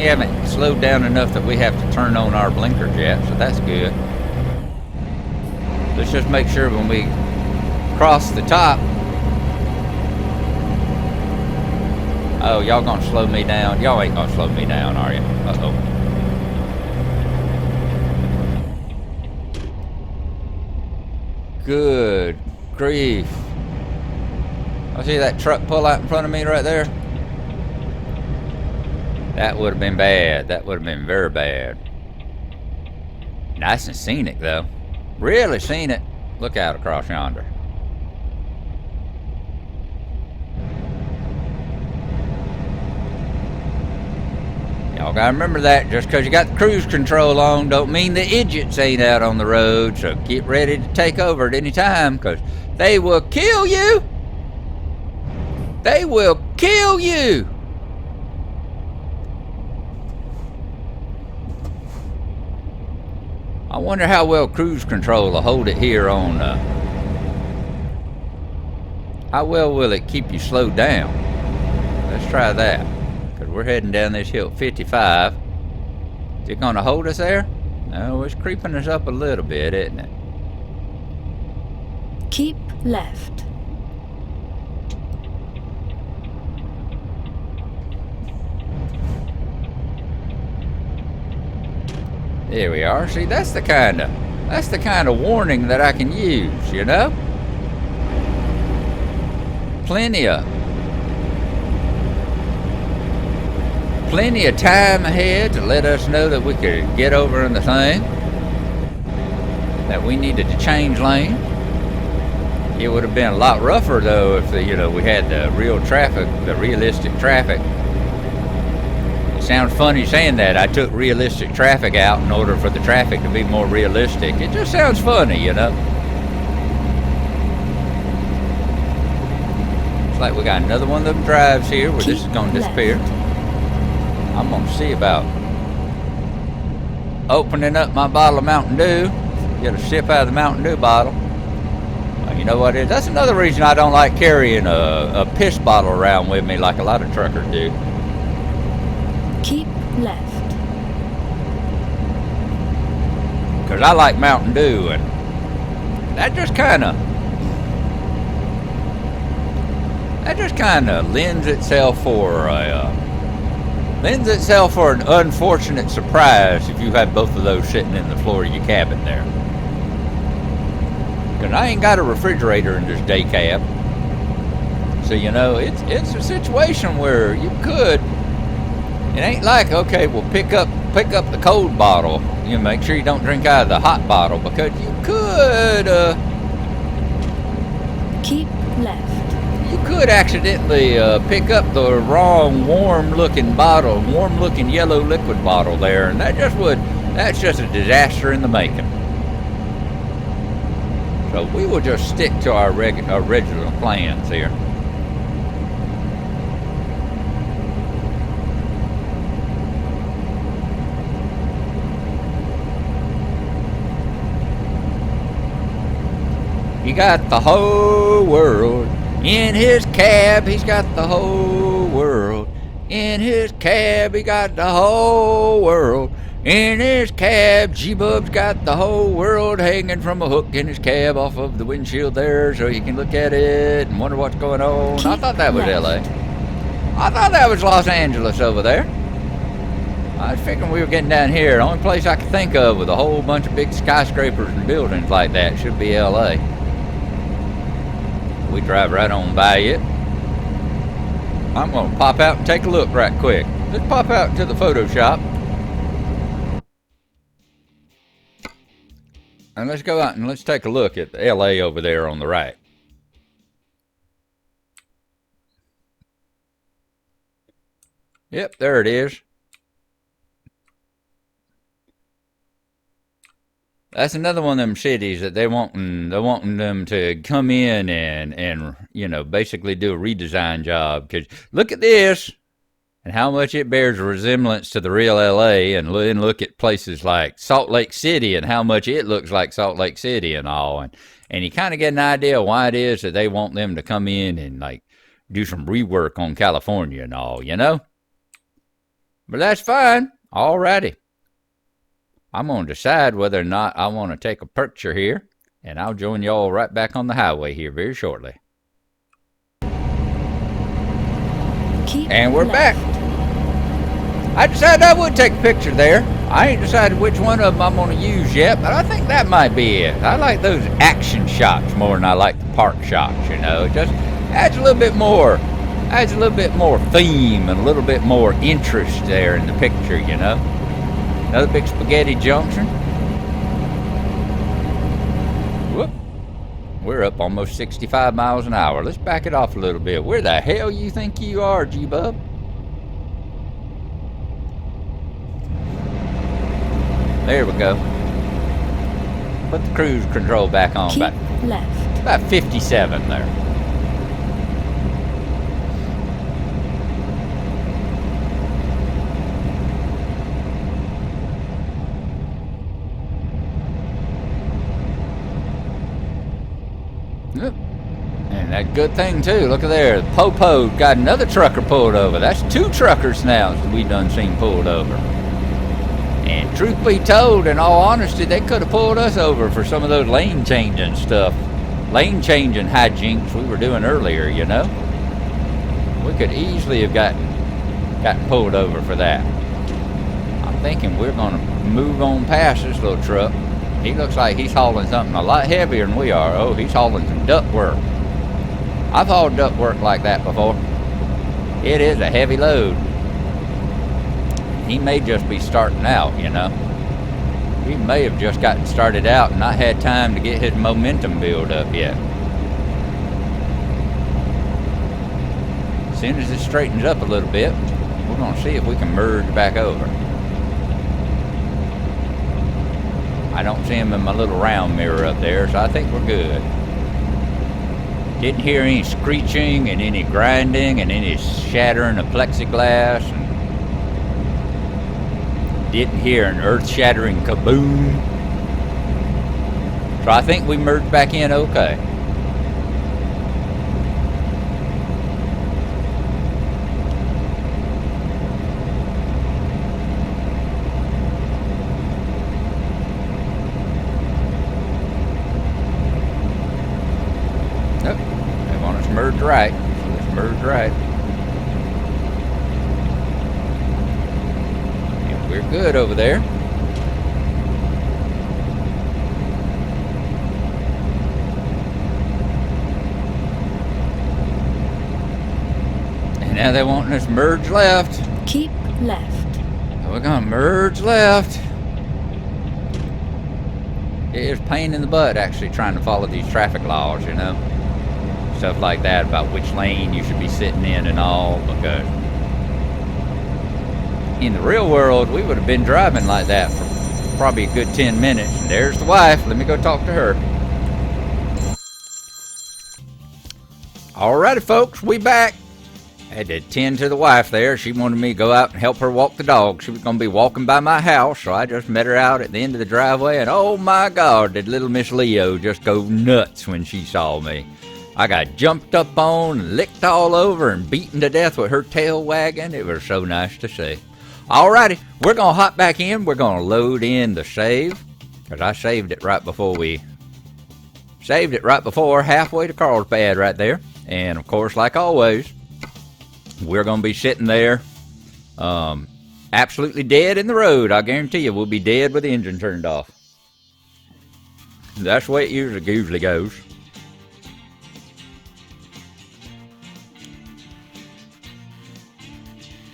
you haven't slowed down enough that we have to turn on our blinkers yet, so that's good. Let's just make sure when we cross the top. Oh, y'all gonna slow me down? Y'all ain't gonna slow me down, are you? Uh-oh. Good grief. I see that truck pull out in front of me right there. That would have been bad. That would have been very bad. Nice and scenic, though. Really scenic. Look out across yonder. Y'all gotta remember that. Just because you got the cruise control on don't mean the idiots ain't out on the road. So get ready to take over at any time, because they will kill you. They will kill you. I wonder how well cruise control will hold it here on, how well will it keep you slowed down? Let's try that, because we're heading down this hill at 55. Is it going to hold us there? No, it's creeping us up a little bit, isn't it? Keep left. There we are. See, that's the kind of warning that I can use, you know? Plenty of time ahead to let us know that we could get over in the thing, that we needed to change lane. It would have been a lot rougher though if we had the real traffic, the realistic traffic. It sounds funny saying that. I took realistic traffic out in order for the traffic to be more realistic. It just sounds funny, you know. Looks like we got another one of them drives here where this is going to disappear. I'm going to see about opening up my bottle of Mountain Dew. Get a sip out of the Mountain Dew bottle. You know what it is? That's another reason I don't like carrying a piss bottle around with me like a lot of truckers do. Keep left. Because I like Mountain Dew, and that just kind of lends itself for an unfortunate surprise if you have both of those sitting in the floor of your cabin there. Because I ain't got a refrigerator in this day cab, so it's a situation where you could. It ain't like, okay, well, pick up the cold bottle. Make sure you don't drink out of the hot bottle, because you could keep left. You could accidentally pick up the wrong warm-looking yellow liquid bottle there, and that's just a disaster in the making. So we will just stick to our original plans here. He got the whole world in his cab. He's got the whole world in his cab. He got the whole world in his cab. G-Bub's got the whole world hanging from a hook in his cab off of the windshield there, so you can look at it and wonder what's going on. I thought that was LA. I thought that was Los Angeles over there. I was figuring we were getting down here. The only place I could think of with a whole bunch of big skyscrapers and buildings like that should be LA. We drive right on by it. I'm going to pop out and take a look right quick. Let's pop out to the photo shop. And let's go out and let's take a look at the LA over there on the right. Yep, there it is. That's another one of them cities that they're wanting them to come in and basically do a redesign job. Because look at this and how much it bears a resemblance to the real LA, and then look at places like Salt Lake City and how much it looks like Salt Lake City and all. And you kind of get an idea why it is that they want them to come in and like do some rework on California and all, But that's fine. Alrighty. I'm going to decide whether or not I want to take a picture here, and I'll join y'all right back on the highway here very shortly. And we're back. I decided I would take a picture there. I ain't decided which one of them I'm going to use yet, but I think that might be it. I like those action shots more than I like the park shots, you know. It just adds a little bit more theme and a little bit more interest there in the picture, you know. Another big spaghetti junction. Whoop. We're up almost 65 miles an hour. Let's back it off a little bit. Where the hell you think you are, G-Bub? There we go. Put the cruise control back on. Keep left. About 57 there. Yep. And that good thing too. Look at there. The Popo got another trucker pulled over. That's 2 truckers now that we done seen pulled over. And truth be told, in all honesty, they could have pulled us over for some of those lane changing stuff. Lane changing hijinks we were doing earlier, you know. We could easily have gotten pulled over for that. I'm thinking we're going to move on past this little truck. He looks like he's hauling something a lot heavier than we are. Oh, he's hauling some duct work. I've hauled duct work like that before. It is a heavy load. He may just be starting out, you know. He may have just gotten started out and not had time to get his momentum build up yet. As soon as it straightens up a little bit, we're going to see if we can merge back over. I don't see him in my little round mirror up there, so I think we're good. Didn't hear any screeching and any grinding and any shattering of plexiglass. And didn't hear an earth-shattering kaboom. So I think we merged back in okay. Nope, they want us merged right, so let's merge right. We're good over there. And now they're wanting us merge left. Keep left. We're gonna merge left. It's a pain in the butt actually trying to follow these traffic laws, you know. Stuff like that about which lane you should be sitting in and all, because in the real world, we would have been driving like that for probably a good 10 minutes. And there's the wife. Let me go talk to her. Alrighty, folks, we back. I had to attend to the wife there. She wanted me to go out and help her walk the dog. She was going to be walking by my house, so I just met her out at the end of the driveway. And oh my God, did little Miss Leo just go nuts when she saw me. I got jumped up on and licked all over and beaten to death with her tail wagging. It was so nice to see. Alrighty, we're going to hop back in. We're going to load in the save, because I saved it right before halfway to Carlsbad right there. And of course, like always, we're going to be sitting there absolutely dead in the road. I guarantee you we'll be dead with the engine turned off. That's the way it usually goes.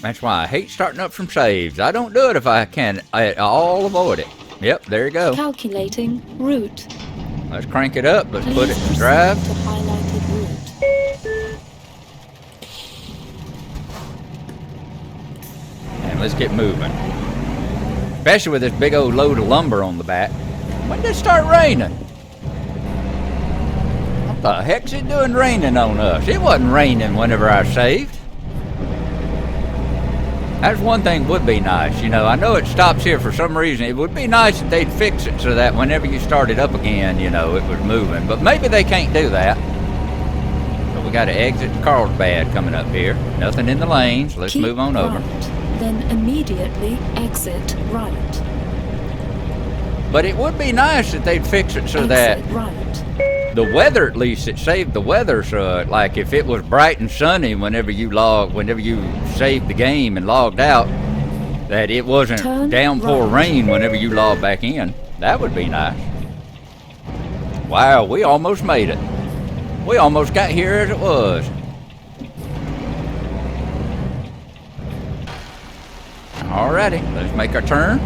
That's why I hate starting up from saves. I don't do it if I can at all avoid it. Yep, there you go. Calculating route. Let's crank it up. Let's put it in Please drive. proceed to highlighted route. And let's get moving. Especially with this big old load of lumber on the back. When did it start raining? What the heck's it doing raining on us? It wasn't raining whenever I saved. That's one thing would be nice, you know. I know it stops here for some reason. It would be nice if they'd fix it so that whenever you started up again, you know, it was moving. But maybe they can't do that. So we're we got to exit Carlsbad coming up here. Nothing in the lanes. Let's Keep move on over. right, then immediately exit right. But it would be nice if they'd fix it so Exit that right. the weather, at least, it saved the weather. So, like, if it was bright and sunny whenever you saved the game and logged out, that it wasn't Turn downpour right. rain whenever you log back in. That would be nice. Wow, we almost made it. We almost got here as it was. Alrighty, let's make our turn.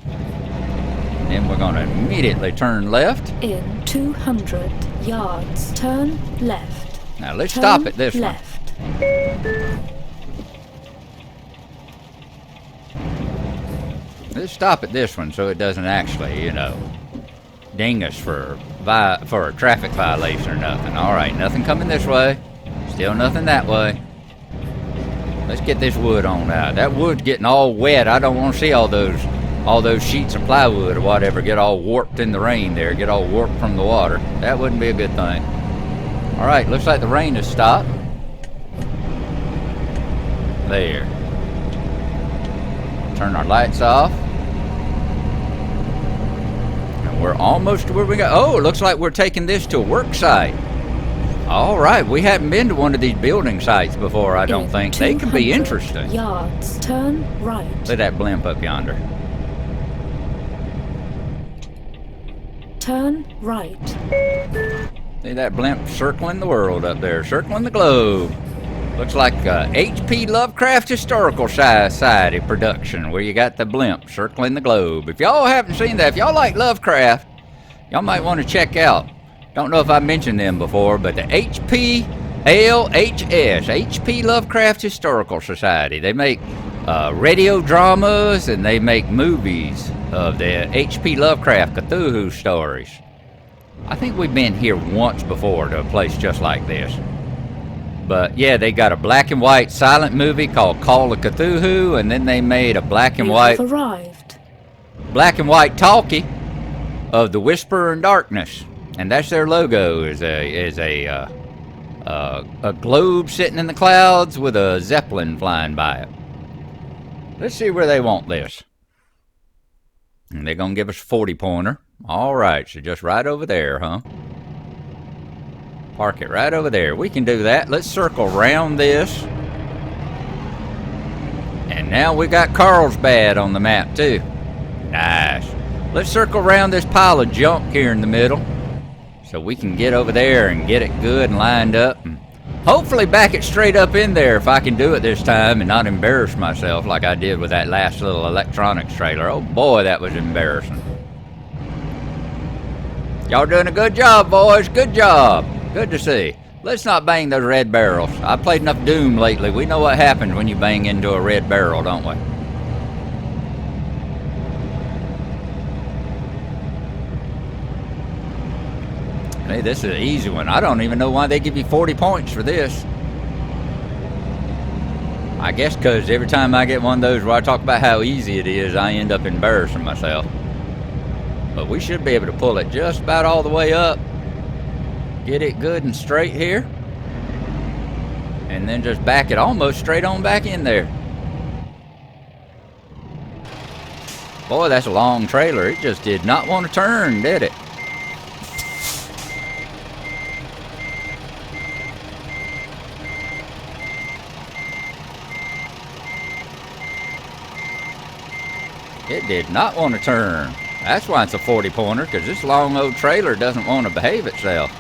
And then we're going to immediately turn left. In 200 yards, turn left. Now let's Turn stop at this one. left. Let's stop at this one so it doesn't actually, ding us for a traffic violation or nothing. All right, nothing coming this way. Still nothing that way. Let's get this wood on out. That wood's getting all wet. I don't want to see all those sheets of plywood or whatever get all warped in the rain there, get all warped from the water. That wouldn't be a good thing. All right, looks like the rain has stopped. There. Turn our lights off. And we're almost to where we go. Oh, it looks like we're taking this to a work site. All right, we haven't been to one of these building sites before, I don't think. They can be interesting. Yards, turn right. Look at that blimp up yonder. Turn right. See that blimp circling the world up there, circling the globe. Looks like H.P. Lovecraft Historical Society production where you got the blimp circling the globe. If y'all haven't seen that, if y'all like Lovecraft, y'all might want to check out. Don't know if I mentioned them before, but the H.P. LHS, H.P. Lovecraft Historical Society. They make radio dramas and they make movies of the H.P. Lovecraft Cthulhu stories. I think we've been here once before to a place just like this. But yeah, they got a black and white silent movie called Call of Cthulhu, and then they made a black and white talkie of The Whisperer in Darkness. And that's their logo, is a globe sitting in the clouds with a Zeppelin flying by it. Let's see where they want this. And they're going to give us a 40-pointer. All right, so just right over there, huh? Park it right over there. We can do that. Let's circle around this. And now we got Carlsbad on the map, too. Nice. Let's circle around this pile of junk here in the middle, so we can get over there and get it good and lined up. And hopefully back it straight up in there if I can do it this time and not embarrass myself like I did with that last little electronics trailer. Oh boy, that was embarrassing. Y'all doing a good job, boys. Good job. Good to see. Let's not bang those red barrels. I've played enough Doom lately. We know what happens when you bang into a red barrel, don't we? Hey, this is an easy one. I don't even know why they give you 40 points for this. I guess because every time I get one of those where I talk about how easy it is, I end up embarrassing myself. But we should be able to pull it just about all the way up. Get it good and straight here. And then just back it almost straight on back in there. Boy, that's a long trailer. It just did not want to turn, did it? It did not want to turn. That's why it's a 40-pointer, because this long old trailer doesn't want to behave itself.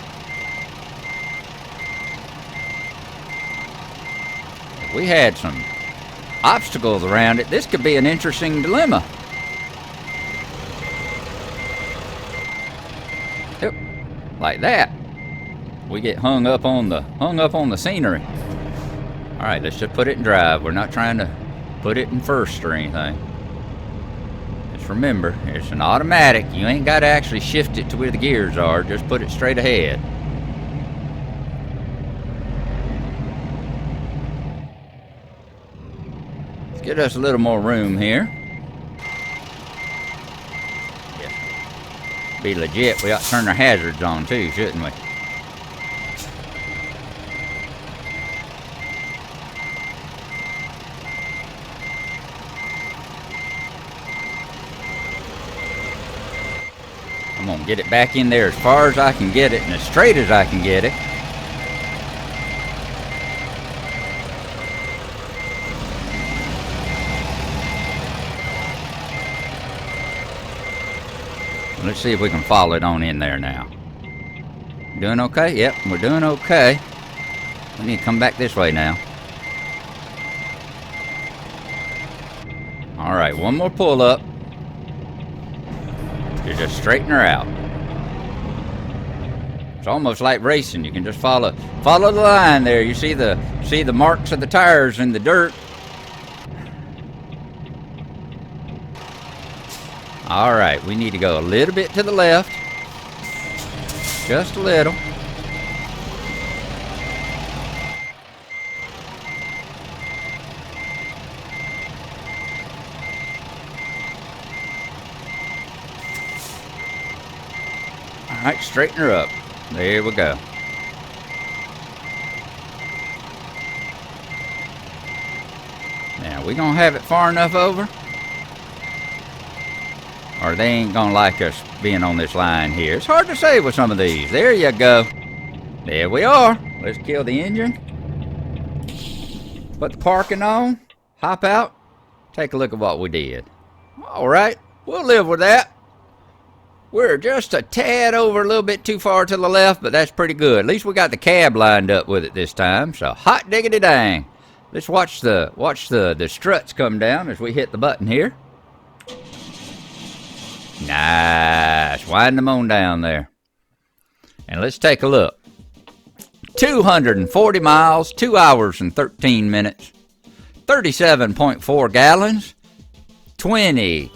If we had some obstacles around it, this could be an interesting dilemma. Yep, like that. We get hung up on the scenery. All right, let's just put it in drive. We're not trying to put it in first or anything. Remember, it's an automatic. You ain't got to actually shift it to where the gears are. Just put it straight ahead. Let's get us a little more room here. Yeah. Be legit. We ought to turn our hazards on too, shouldn't we? going to get it back in there as far as I can get it and as straight as I can get it. Let's see if we can follow it on in there now. Doing okay? Yep, we're doing okay. We need to come back this way now. All right, one more pull up. You just straighten her out. It's almost like racing. You can just follow the line there. You see the marks of the tires in the dirt. All right, we need to go a little bit to the left. Just a little. All right, straighten her up. There we go. Now, we gonna have it far enough over, or they ain't gonna like us being on this line here. It's hard to say with some of these. There you go. There we are. Let's kill the engine. Put the parking on. Hop out. Take a look at what we did. All right, we'll live with that. We're just a tad over, a little bit too far to the left, but that's pretty good. At least we got the cab lined up with it this time. So hot diggity dang. Let's watch the struts come down as we hit the button here. Nice. Wind them on down there. And let's take a look. 240 miles, 2 hours and 13 minutes, 37.4 gallons, 20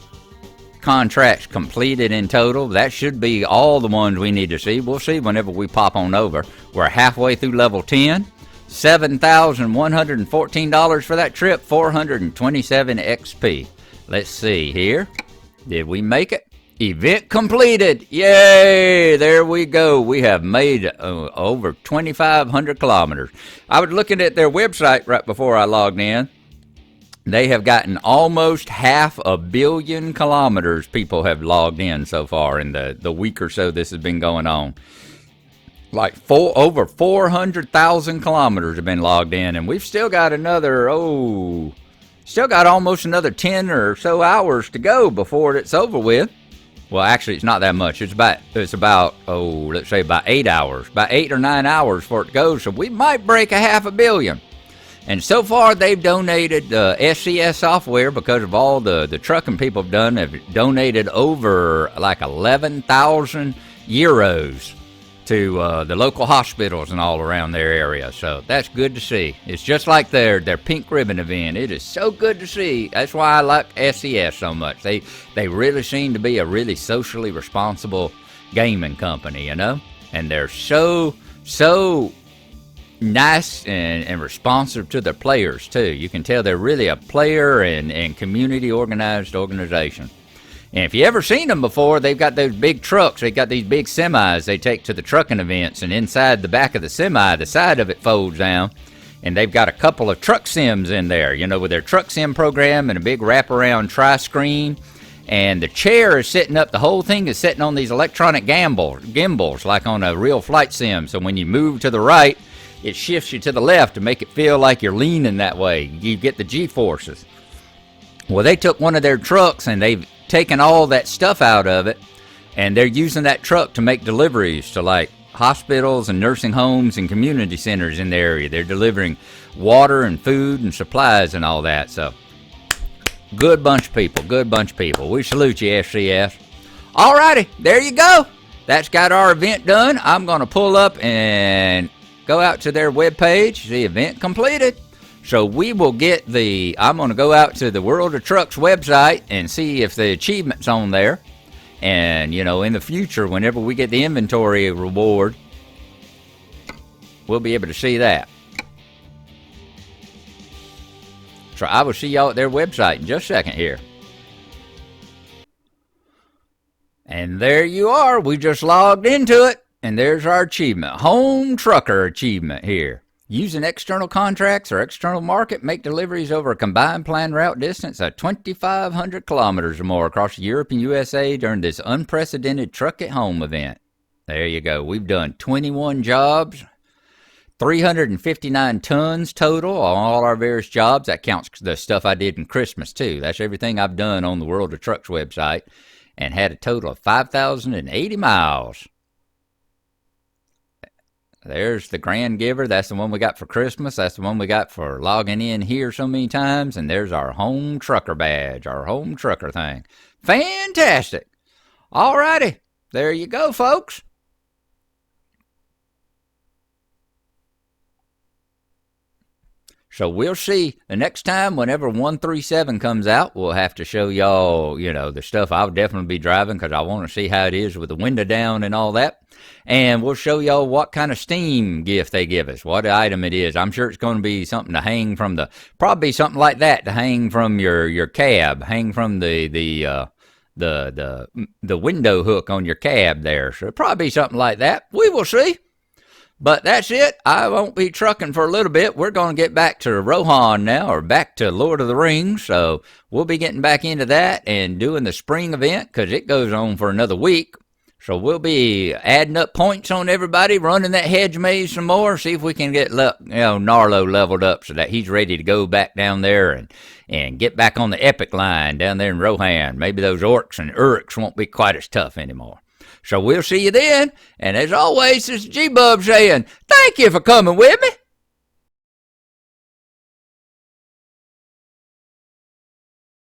contracts completed in total. That should be all the ones we need to see. We'll see whenever we pop on over. We're halfway through level 10. $7,114 for that trip, 427 XP. Let's see here. Did we make it? Event completed. Yay! There we go. We have made over 2,500 kilometers. I was looking at their website right before I logged in. They have gotten almost 500 million kilometers people have logged in so far in the week or so this has been going on. Like over 400,000 kilometers have been logged in, and we've still got almost another 10 or so hours to go before it's over with. Well, actually, it's not that much. It's about let's say about 8 hours, about 8 or 9 hours for it to go. So we might break 500 million. And so far, they've donated SCS software because of all the trucking people have done. Have donated over like 11,000 euros to the local hospitals and all around their area. So that's good to see. It's just like their pink ribbon event. It is so good to see. That's why I like SCS so much. They really seem to be a really socially responsible gaming company, you know? And they're so nice and responsive to their players too. You can tell they're really a player and community organized organization. And if you ever seen them before, they've got those big trucks. They've got these big semis they take to the trucking events, and inside the back of the semi, the side of it folds down, and they've got a couple of truck sims in there, you know, with their truck sim program and a big wraparound tri-screen. And the chair is sitting up, the whole thing is sitting on these electronic gimbals like on a real flight sim. So when you move to the right, it shifts you to the left to make it feel like you're leaning that way. You get the G-forces. Well, they took one of their trucks and they've taken all that stuff out of it, and they're using that truck to make deliveries to like hospitals and nursing homes and community centers in the area. They're delivering water and food and supplies and all that. So good bunch of people, good bunch of people. We salute you, SCS. Alrighty, there you go. That's got our event done. I'm going to pull up and go out to their webpage, the event completed. So we will get I'm going to go out to the World of Trucks website and see if the achievement's on there. And, you know, in the future, whenever we get the inventory reward, we'll be able to see that. So I will see y'all at their website in just a second here. And there you are. We just logged into it. And there's our achievement. Home Trucker achievement here. Using external contracts or external market, make deliveries over a combined planned route distance of 2,500 kilometers or more across Europe and USA during this unprecedented Truck at Home event. There you go. We've done 21 jobs, 359 tons total on all our various jobs. That counts the stuff I did in Christmas, too. That's everything I've done on the World of Trucks website, and had a total of 5,080 miles. There's the Grand Giver. That's the one we got for Christmas. That's the one we got for logging in here so many times. And there's our home trucker badge, our home trucker thing. Fantastic. All righty. There you go, folks. So we'll see the next time whenever 137 comes out. We'll have to show y'all, the stuff I'll definitely be driving because I want to see how it is with the window down and all that. And we'll show y'all what kind of steam gift they give us, what item it is. I'm sure it's going to be something to hang from probably something like that to hang from your cab, hang from the window hook on your cab there. So it'll probably be something like that. We will see. But that's it. I won't be trucking for a little bit. We're going to get back to Rohan now, or back to Lord of the Rings. So we'll be getting back into that and doing the spring event because it goes on for another week. So we'll be adding up points on everybody, running that hedge maze some more, see if we can get Gnarlo leveled up so that he's ready to go back down there and get back on the epic line down there in Rohan. Maybe those orcs and uruks won't be quite as tough anymore. So we'll see you then. And as always, this is G-Bub saying, thank you for coming with me.